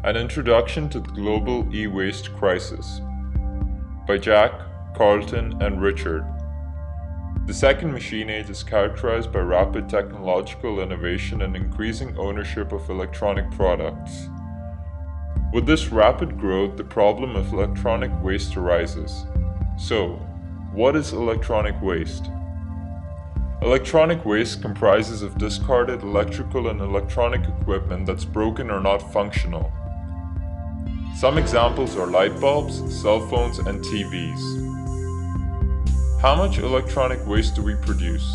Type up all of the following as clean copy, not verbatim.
An Introduction to the Global E-Waste Crisis by Jack, Carlton, and Richard. The second machine age is characterized by rapid technological innovation and increasing ownership of electronic products. With this rapid growth, the problem of electronic waste arises. So, what is electronic waste? Electronic waste comprises of discarded electrical and electronic equipment that's broken or not functional. Some examples are light bulbs, cell phones, and TVs. How much electronic waste do we produce?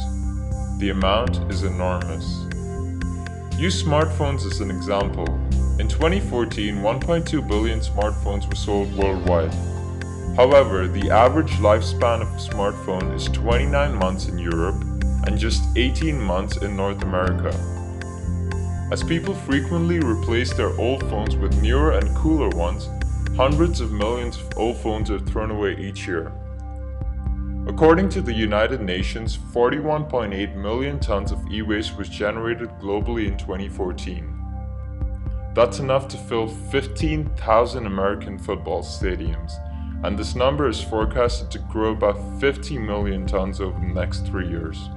The amount is enormous. Use smartphones as an example. In 2014, 1.2 billion smartphones were sold worldwide. However, the average lifespan of a smartphone is 29 months in Europe and just 18 months in North America. As people frequently replace their old phones with newer and cooler ones, hundreds of millions of old phones are thrown away each year. According to the United Nations, 41.8 million tons of e-waste was generated globally in 2014. That's enough to fill 15,000 American football stadiums, and this number is forecasted to grow by 50 million tons over the next 3 years.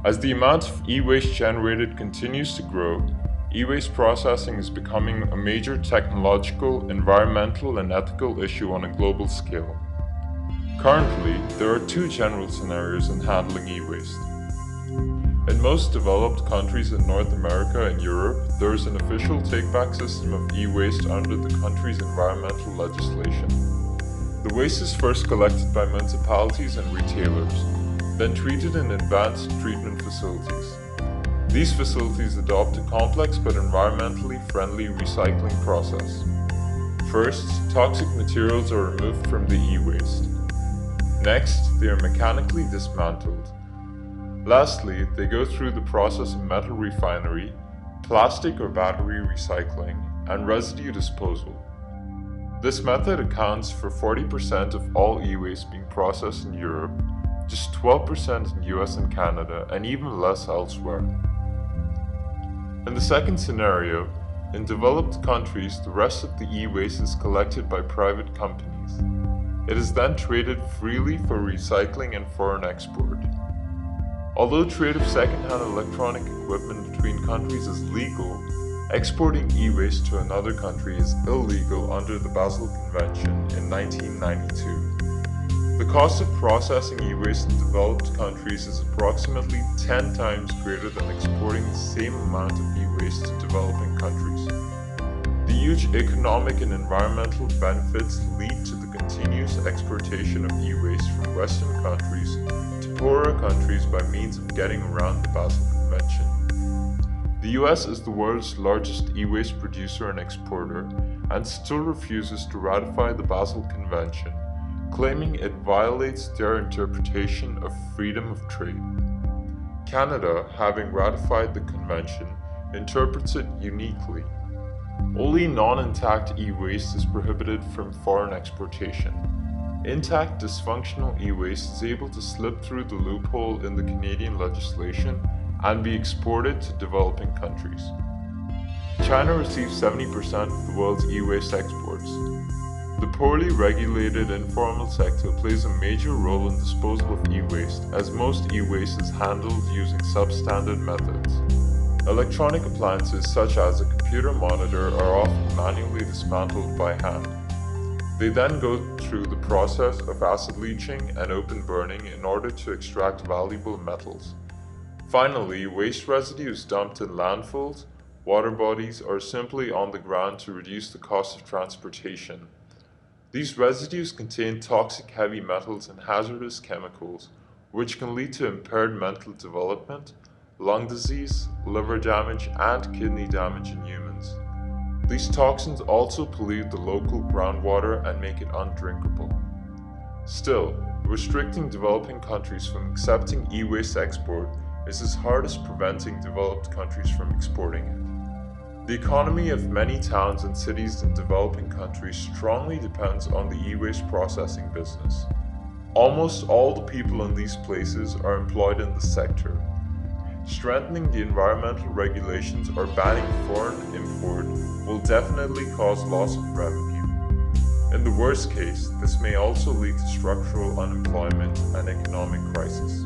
As the amount of e-waste generated continues to grow, e-waste processing is becoming a major technological, environmental, and ethical issue on a global scale. Currently, there are two general scenarios in handling e-waste. In most developed countries in North America and Europe, there is an official take-back system of e-waste under the country's environmental legislation. The waste is first collected by municipalities and retailers, then treated in advanced treatment facilities. These facilities adopt a complex but environmentally friendly recycling process. First, toxic materials are removed from the e-waste. Next, they are mechanically dismantled. Lastly, they go through the process of metal refinery, plastic or battery recycling, and residue disposal. This method accounts for 40% of all e-waste being processed in Europe, just 12% in US and Canada, and even less elsewhere. In the second scenario, in developed countries, the rest of the e-waste is collected by private companies. It is then traded freely for recycling and foreign export. Although trade of second-hand electronic equipment between countries is legal, exporting e-waste to another country is illegal under the Basel Convention in 1992. The cost of processing e-waste in developed countries is approximately 10 times greater than exporting the same amount of e-waste to developing countries. The huge economic and environmental benefits lead to the continuous exportation of e-waste from Western countries to poorer countries by means of getting around the Basel Convention. The US is the world's largest e-waste producer and exporter and still refuses to ratify the Basel Convention, claiming it violates their interpretation of freedom of trade. Canada, having ratified the convention, interprets it uniquely. Only non-intact e-waste is prohibited from foreign exportation. Intact, dysfunctional e-waste is able to slip through the loophole in the Canadian legislation and be exported to developing countries. China receives 70% of the world's e-waste exports. The poorly regulated informal sector plays a major role in disposal of e-waste, as most e-waste is handled using substandard methods. Electronic appliances such as a computer monitor are often manually dismantled by hand. They then go through the process of acid leaching and open burning in order to extract valuable metals. Finally, waste residue is dumped in landfills, water bodies, or simply on the ground to reduce the cost of transportation. These residues contain toxic heavy metals and hazardous chemicals, which can lead to impaired mental development, lung disease, liver damage, and kidney damage in humans. These toxins also pollute the local groundwater and make it undrinkable. Still, restricting developing countries from accepting e-waste export is as hard as preventing developed countries from exporting it. The economy of many towns and cities in developing countries strongly depends on the e-waste processing business. Almost all the people in these places are employed in the sector. Strengthening the environmental regulations or banning foreign import will definitely cause loss of revenue. In the worst case, this may also lead to structural unemployment and economic crisis.